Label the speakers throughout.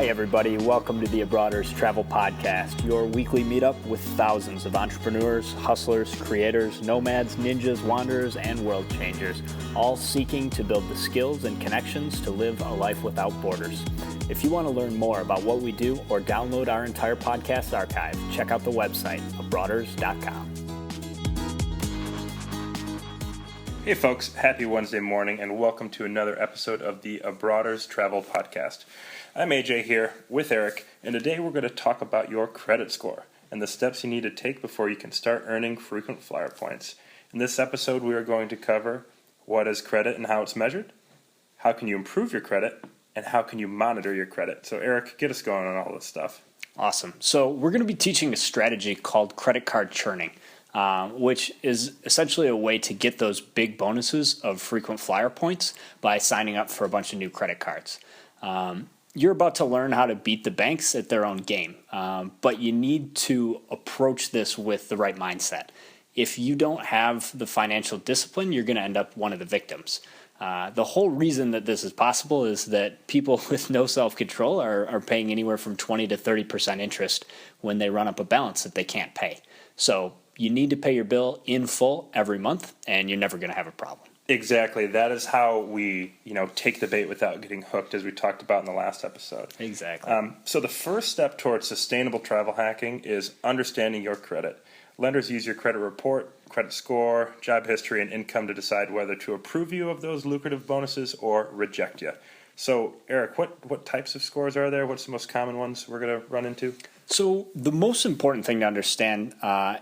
Speaker 1: Hey everybody, welcome to the Abroaders Travel Podcast, your weekly meetup with thousands of entrepreneurs, hustlers, creators, nomads, ninjas, wanderers, and world changers, all seeking to build the skills and connections to live a life without borders. If you want to learn more about what we do or download our entire podcast archive, check out the website, abroaders.com.
Speaker 2: Hey folks, happy Wednesday morning and welcome to another episode of the Abroaders Travel Podcast. I'm AJ here with Eric, and today we're going to talk about your credit score and the steps you need to take before you can start earning frequent flyer points. In this episode, we are going to cover what is credit and how it's measured, how can you improve your credit, and how can you monitor your credit. So Eric, get us going on all this stuff.
Speaker 1: Awesome. So we're going to be teaching a strategy called credit card churning, which is essentially a way to get those big bonuses of frequent flyer points by signing up for a bunch of new credit cards. You're about to learn how to beat the banks at their own game, but you need to approach this with the right mindset. If you don't have the financial discipline, you're going to end up one of the victims. The whole reason that this is possible is that people with no self-control are paying anywhere from 20 to 30% interest when they run up a balance that they can't pay. So you need to pay your bill in full every month, and you're never going to have a problem.
Speaker 2: Exactly. That is how we, take the bait without getting hooked, as we talked about in the last episode.
Speaker 1: Exactly.
Speaker 2: So the first step towards sustainable travel hacking is understanding your credit. Lenders use your credit report, credit score, job history, and income to decide whether to approve you of those lucrative bonuses or reject you. So, Eric, what types of scores are there? What's the most common ones we're going to run into?
Speaker 1: So the most important thing to understand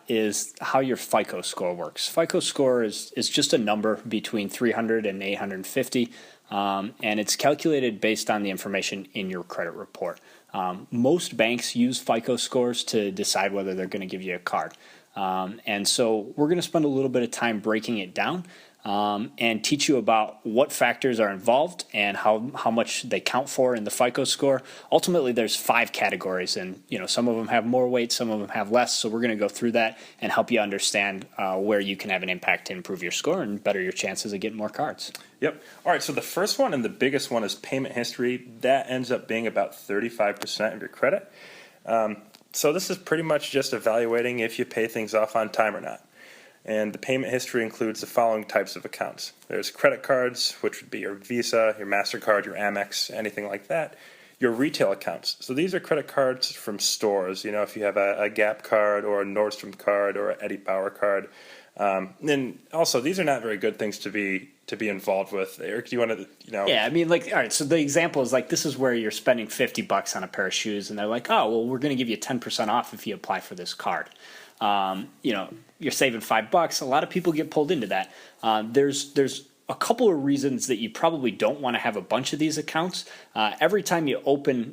Speaker 1: is how your FICO score works. FICO score is just a number between 300 and 850, and it's calculated based on the information in your credit report. Most banks use FICO scores to decide whether they're going to give you a card. And so we're going to spend a little bit of time breaking it down and teach you about what factors are involved and how much they count for in the FICO score. Ultimately, there's 5 categories, and some of them have more weight, some of them have less. So we're going to go through that and help you understand where you can have an impact to improve your score and better your chances of getting more cards.
Speaker 2: Yep. All right, so the first one and the biggest one is payment history. That ends up being about 35% of your credit. So this is pretty much just evaluating if you pay things off on time or not. And the payment history includes the following types of accounts. There's credit cards, which would be your Visa, your MasterCard, your Amex, anything like that. Your retail accounts. So these are credit cards from stores. If you have a Gap card or a Nordstrom card or an Eddie Bauer card. And also, these are not very good things to be involved with. Eric, do you want to,
Speaker 1: Yeah, all right, so the example is this is where you're spending $50 on a pair of shoes, and they're like, oh, well, we're going to give you 10% off if you apply for this card. You're saving $5. A lot of people get pulled into that. There's a couple of reasons that you probably don't want to have a bunch of these accounts. Every time you open,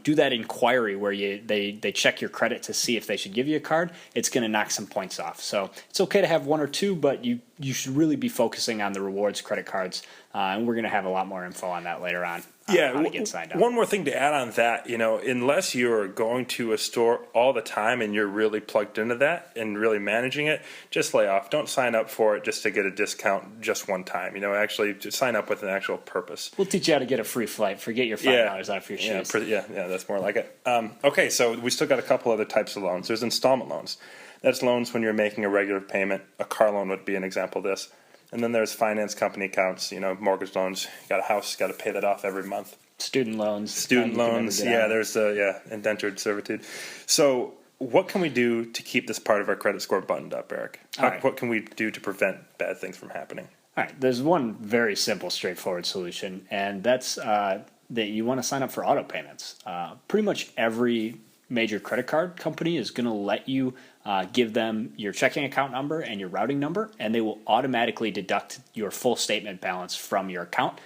Speaker 1: do that inquiry where they check your credit to see if they should give you a card, it's going to knock some points off. So it's okay to have 1 or 2, but you should really be focusing on the rewards credit cards. And we're going to have a lot more info on that later on. How to get signed up.
Speaker 2: One more thing to add on that, unless you're going to a store all the time and you're really plugged into that and really managing it, just lay off. Don't sign up for it just to get a discount just one time. Actually just sign up with an actual purpose.
Speaker 1: We'll teach you how to get a free flight. Forget your $5 off your shoes.
Speaker 2: Yeah, that's more like it. Okay, so we still got a couple other types of loans. There's installment loans. That's loans when you're making a regular payment. A car loan would be an example of this. And then there's finance company accounts, mortgage loans. You got a house, got to pay that off every month.
Speaker 1: Student loans.
Speaker 2: There's indentured servitude. So what can we do to keep this part of our credit score buttoned up, Eric? What can we do to prevent bad things from happening?
Speaker 1: All right, there's one very simple, straightforward solution, and that's that you want to sign up for auto payments. Pretty much every major credit card company is going to let you give them your checking account number and your routing number, and they will automatically deduct your full statement balance from your account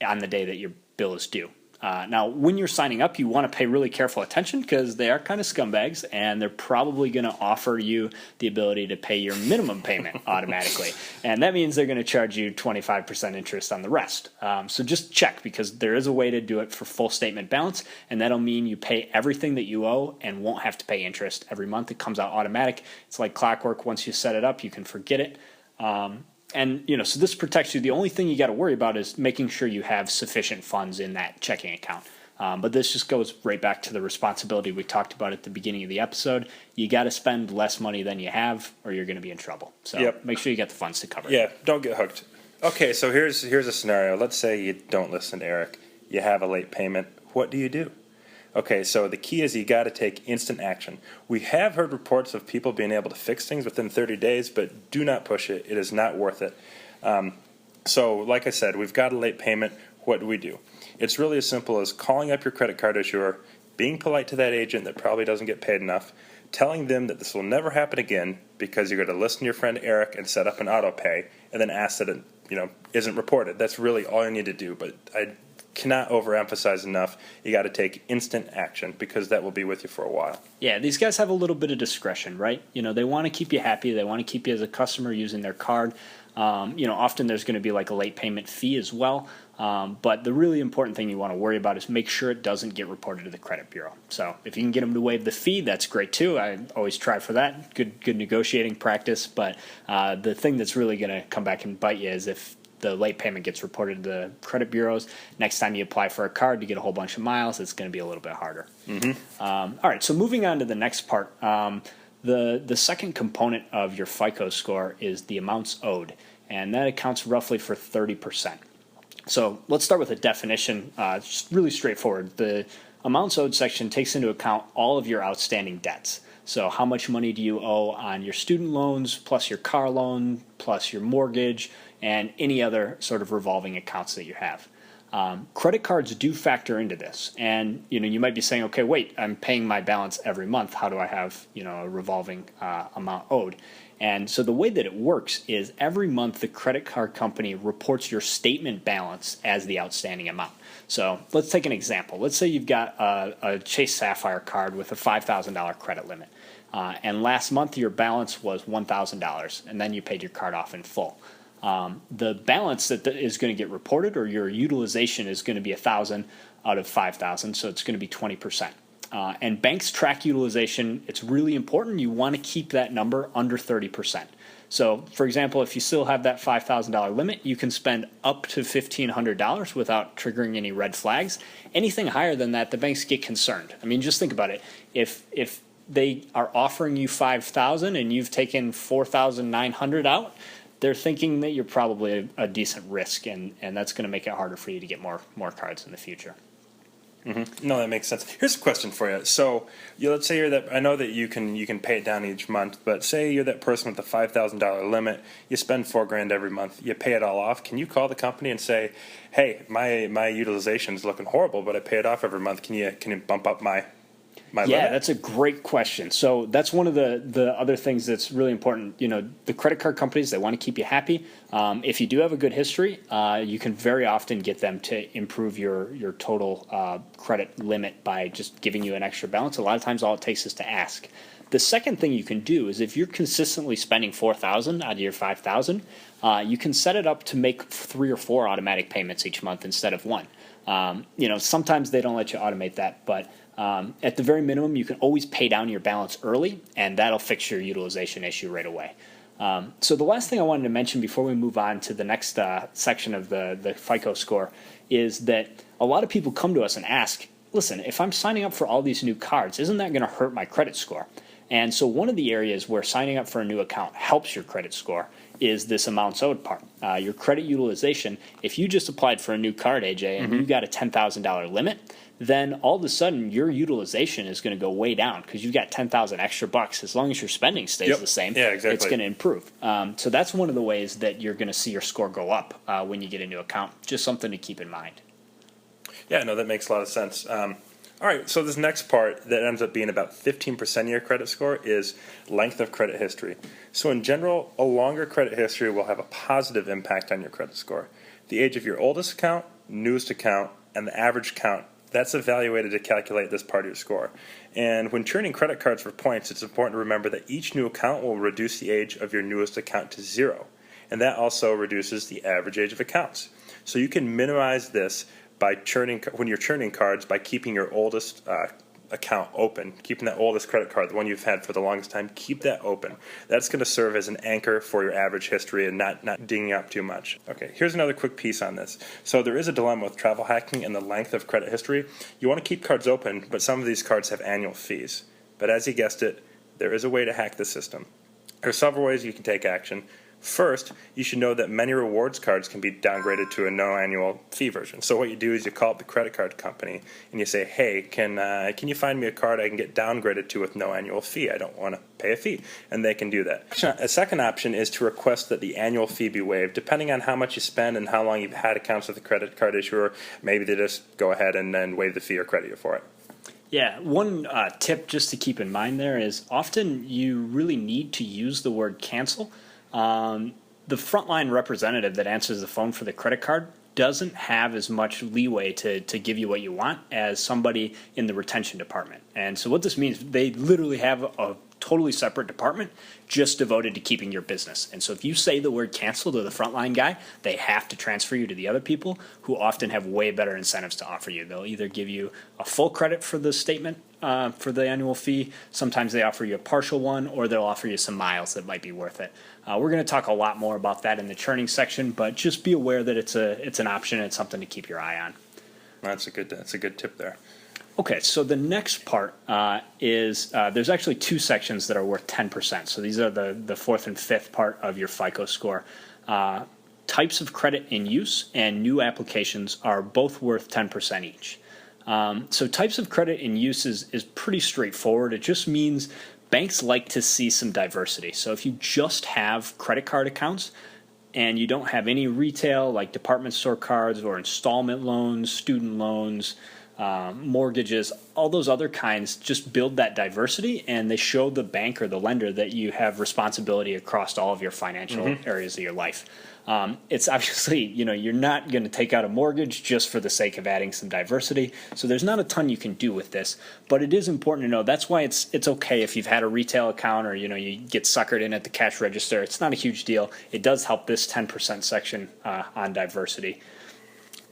Speaker 1: on the day that your bill is due. Now, when you're signing up, you want to pay really careful attention because they are kind of scumbags, and they're probably going to offer you the ability to pay your minimum payment automatically. And that means they're going to charge you 25% interest on the rest. So just check, because there is a way to do it for full statement balance, and that'll mean you pay everything that you owe and won't have to pay interest every month. It comes out automatic. It's like clockwork. Once you set it up, you can forget it. And, so this protects you. The only thing you got to worry about is making sure you have sufficient funds in that checking account. But this just goes right back to the responsibility we talked about at the beginning of the episode. You got to spend less money than you have, or you're going to be in trouble. So make sure you get the funds to cover it.
Speaker 2: Yeah, don't get hooked. Okay, so here's a scenario. Let's say you don't listen to Eric. You have a late payment. What do you do? Okay, so the key is you got to take instant action. We have heard reports of people being able to fix things within 30 days, but do not push it. It is not worth it. So like I said, we've got a late payment. What do we do? It's really as simple as calling up your credit card issuer, being polite to that agent that probably doesn't get paid enough, telling them that this will never happen again because you're going to listen to your friend Eric and set up an auto pay, and then ask that it isn't reported. That's really all you need to do. But I cannot overemphasize enough, you got to take instant action because that will be with you for a while.
Speaker 1: Yeah, these guys have a little bit of discretion, right? They want to keep you happy. They want to keep you as a customer using their card. Often there's going to be like a late payment fee as well. But the really important thing you want to worry about is make sure it doesn't get reported to the credit bureau. So if you can get them to waive the fee, that's great too. I always try for that. Good negotiating practice. But the thing that's really going to come back and bite you is if the late payment gets reported to the credit bureaus. Next time you apply for a card to get a whole bunch of miles, it's going to be a little bit harder. All right, so moving on to the next part. The second component of your FICO score is the amounts owed, and that accounts roughly for 30%. So let's start with a definition, just really straightforward. The amounts owed section takes into account all of your outstanding debts. So how much money do you owe on your student loans, plus your car loan, plus your mortgage, and any other sort of revolving accounts that you have. Credit cards do factor into this. And you might be saying, okay, wait, I'm paying my balance every month. How do I have a revolving amount owed? And so the way that it works is every month the credit card company reports your statement balance as the outstanding amount. So let's take an example. Let's say you've got a Chase Sapphire card with a $5,000 credit limit. And last month your balance was $1,000, and then you paid your card off in full. The balance that is going to get reported, or your utilization, is going to be 1,000 out of 5,000, so it's going to be 20%. And banks track utilization. It's really important. You want to keep that number under 30%. So, for example, if you still have that $5,000 limit, you can spend up to $1,500 without triggering any red flags. Anything higher than that, the banks get concerned. I mean, just think about it. If they are offering you $5,000 and you've taken $4,900 out, they're thinking that you're probably a decent risk, and that's going to make it harder for you to get more cards in the future.
Speaker 2: No, that makes sense. Here's a question for you. So, let's say you're that. I know that you can pay it down each month, but say you're that person with the $5,000 limit. You spend $4,000 every month. You pay it all off. Can you call the company and say, "Hey, my utilization is looking horrible, but I pay it off every month. Can you bump up my limit?"
Speaker 1: That's a great question. So that's one of the other things that's really important. The credit card companies, they want to keep you happy. If you do have a good history, you can very often get them to improve your total credit limit by just giving you an extra balance. A lot of times all it takes is to ask. The second thing you can do is if you're consistently spending $4,000 out of your $5,000, you can set it up to make 3 or 4 automatic payments each month instead of 1. Sometimes they don't let you automate that, but at the very minimum, you can always pay down your balance early, and that'll fix your utilization issue right away. So the last thing I wanted to mention before we move on to the next section of the FICO score is that a lot of people come to us and ask, listen, if I'm signing up for all these new cards, isn't that going to hurt my credit score? And so one of the areas where signing up for a new account helps your credit score is this amounts owed part. Your credit utilization, if you just applied for a new card, AJ, and you got a $10,000 limit, then all of a sudden your utilization is going to go way down because you've got $10,000 extra bucks. As long as your spending stays the same, it's going to improve. So that's one of the ways that you're going to see your score go up when you get a new account. Just something to keep in mind.
Speaker 2: Yeah, no, that makes a lot of sense. All right, so this next part that ends up being about 15% of your credit score is length of credit history. So in general, a longer credit history will have a positive impact on your credit score. The age of your oldest account, newest account, and the average account, that's evaluated to calculate this part of your score. And when churning credit cards for points, it's important to remember that each new account will reduce the age of your newest account to 0. And that also reduces the average age of accounts. So you can minimize this by churning when you're churning cards by keeping your oldest account open, keeping that oldest credit card, the one you've had for the longest time, keep that open. That's going to serve as an anchor for your average history and not dinging up too much. Okay, here's another quick piece on this. So there is a dilemma with travel hacking and the length of credit history. You want to keep cards open, but some of these cards have annual fees. But as you guessed it, there is a way to hack the system. There are several ways you can take action. First, you should know that many rewards cards can be downgraded to a no annual fee version. So what you do is you call up the credit card company and you say, hey, can you find me a card I can get downgraded to with no annual fee? I don't want to pay a fee. And they can do that. A second option is to request that the annual fee be waived. Depending on how much you spend and how long you've had accounts with the credit card issuer, maybe they just go ahead and then waive the fee or credit you for it.
Speaker 1: Yeah, one tip just to keep in mind there is often you really need to use the word cancel. The frontline representative that answers the phone for the credit card doesn't have as much leeway to give you what you want as somebody in the retention department. And so what this means, they literally have a totally separate department just devoted to keeping your business. And so if you say the word cancel to the frontline guy, they have to transfer you to the other people who often have way better incentives to offer you. They'll either give you a full credit for the statement for the annual fee. Sometimes they offer you a partial one, or they'll offer you some miles that might be worth it. We're going to talk a lot more about that in the churning section, but just be aware that it's an option and it's something to keep your eye on.
Speaker 2: That's a good tip there.
Speaker 1: Okay, so the next part is there's actually two sections that are worth 10%. So these are the fourth and fifth part of your FICO score. Types of credit in use and new applications are both worth 10% each. So types of credit in use is pretty straightforward. It just means banks like to see some diversity. So if you just have credit card accounts and you don't have any retail like department store cards or installment loans, student loans, mortgages, all those other kinds, just build that diversity and they show the bank or the lender that you have responsibility across all of your financial areas of your life. It's obviously, you're not going to take out a mortgage just for the sake of adding some diversity. So there's not a ton you can do with this, but it is important to know. That's why it's okay if you've had a retail account or, you get suckered in at the cash register. It's not a huge deal. It does help this 10% section on diversity.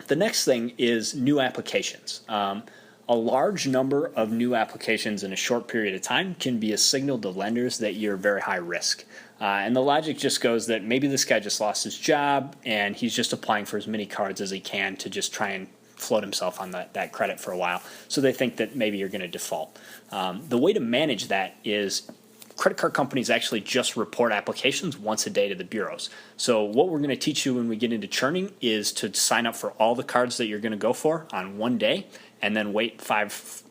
Speaker 1: The next thing is new applications. A large number of new applications in a short period of time can be a signal to lenders that you're very high risk. And the logic just goes that maybe this guy just lost his job and he's just applying for as many cards as he can to just try and float himself on that credit for a while. So they think that maybe you're going to default. The way to manage that is credit card companies actually just report applications once a day to the bureaus. So what we're going to teach you when we get into churning is to sign up for all the cards that you're going to go for on one day and then wait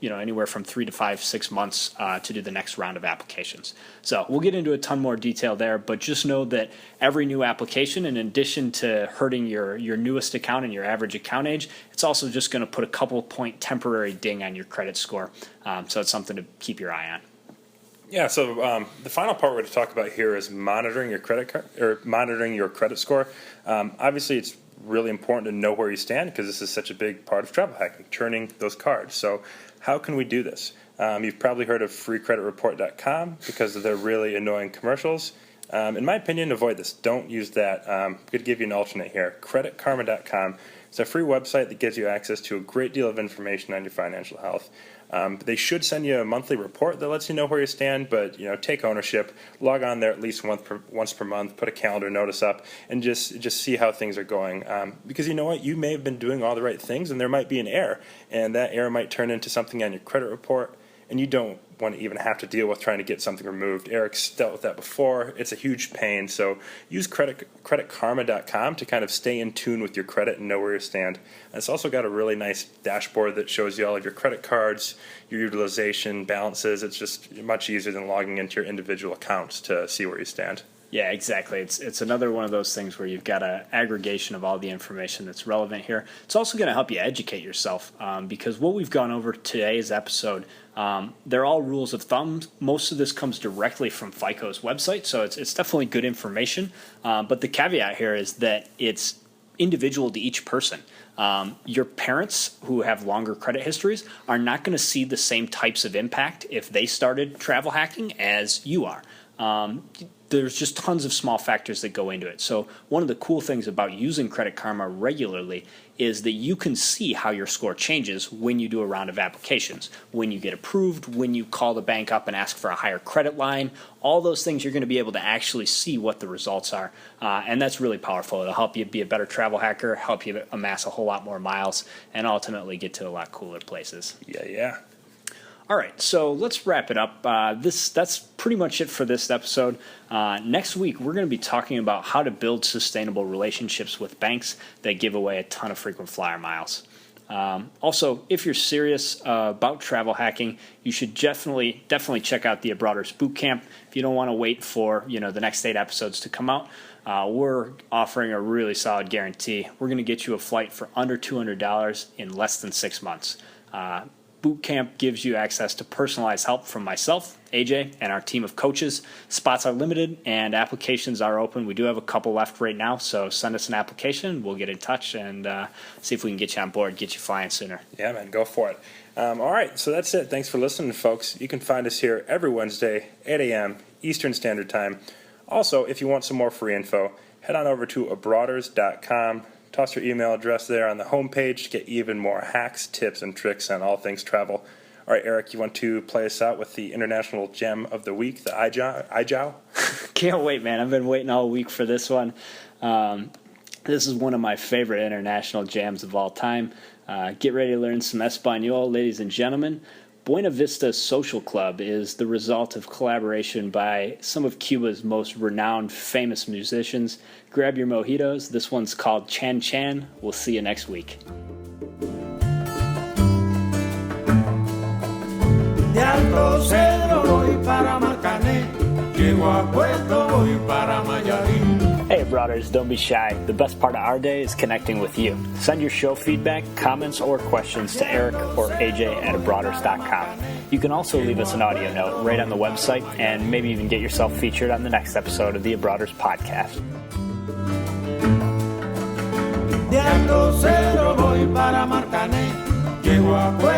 Speaker 1: anywhere from 3 to 5, 6 months to do the next round of applications. So we'll get into a ton more detail there, but just know that every new application, in addition to hurting your newest account and your average account age, it's also just going to put a couple point temporary ding on your credit score. So it's something to keep your eye on.
Speaker 2: Yeah, so the final part we're going to talk about here is monitoring your credit card or monitoring your credit score. Obviously, it's really important to know where you stand because this is such a big part of travel hacking, churning those cards. So how can we do this? You've probably heard of freecreditreport.com because of their really annoying commercials. In my opinion, avoid this. Don't use that. I'm going to give you an alternate here. Creditkarma.com. It's a free website that gives you access to a great deal of information on your financial health. They should send you a monthly report that lets you know where you stand, but take ownership. Log on there at least once per month. Put a calendar notice up, and just see how things are going. Because you know what, you may have been doing all the right things, and there might be an error, and that error might turn into something on your credit report, and you don't want to even have to deal with trying to get something removed. Eric's dealt with that before. It's a huge pain. So use creditkarma.com to kind of stay in tune with your credit and know where you stand. And it's also got a really nice dashboard that shows you all of your credit cards, your utilization, balances. It's just much easier than logging into your individual accounts to see where you stand.
Speaker 1: Yeah, exactly. It's another one of those things where you've got an aggregation of all the information that's relevant here. It's also going to help you educate yourself because what we've gone over today's episode, they're all rules of thumb. Most of this comes directly from FICO's website, so it's definitely good information. But the caveat here is that it's individual to each person. Your parents who have longer credit histories are not going to see the same types of impact if they started travel hacking as you are. there's just tons of small factors that go into it. So one of the cool things about using Credit Karma regularly is that you can see how your score changes when you do a round of applications, when you get approved, when you call the bank up and ask for a higher credit line. All those things you're going to be able to actually see what the results are, and that's really powerful. It'll help you be a better travel hacker, help you amass a whole lot more miles, and ultimately get to a lot cooler places.
Speaker 2: Yeah.
Speaker 1: All right, so let's wrap it up. That's pretty much it for this episode. Next week, we're going to be talking about how to build sustainable relationships with banks that give away a ton of frequent flyer miles. Also, if you're serious about travel hacking, you should definitely check out the Abroaders Bootcamp. If you don't want to wait for the next 8 episodes to come out, we're offering a really solid guarantee. We're going to get you a flight for under $200 in less than 6 months. Bootcamp gives you access to personalized help from myself, AJ, and our team of coaches. Spots are limited and applications are open. We do have a couple left right now, so send us an application. We'll get in touch and see if we can get you on board, get you flying sooner.
Speaker 2: Yeah, man, go for it. All right, so that's it. Thanks for listening, folks. You can find us here every Wednesday, 8 a.m. Eastern Standard Time. Also, if you want some more free info, head on over to abroaders.com. Toss your email address there on the homepage to get even more hacks, tips, and tricks on all things travel. All right, Eric, you want to play us out with the International Gem of the Week, the iJow?
Speaker 1: Can't wait, man. I've been waiting all week for this one. This is one of my favorite international jams of all time. Get ready to learn some Espanol, ladies and gentlemen. Buena Vista Social Club is the result of collaboration by some of Cuba's most renowned, famous musicians. Grab your mojitos. This one's called Chan Chan. We'll see you next week.
Speaker 3: De Alto Cedro voy para Marcané, llego a Puerto voy para Mayarín.
Speaker 1: Hey, Brothers, don't be shy. The best part of our day is connecting with you. Send your show feedback, comments, or questions to Eric or AJ at abroaders.com. You can also leave us an audio note right on the website and maybe even get yourself featured on the next episode of the Abroaders podcast.
Speaker 3: De Alto Cedro voy para Marcané, llego a Puerto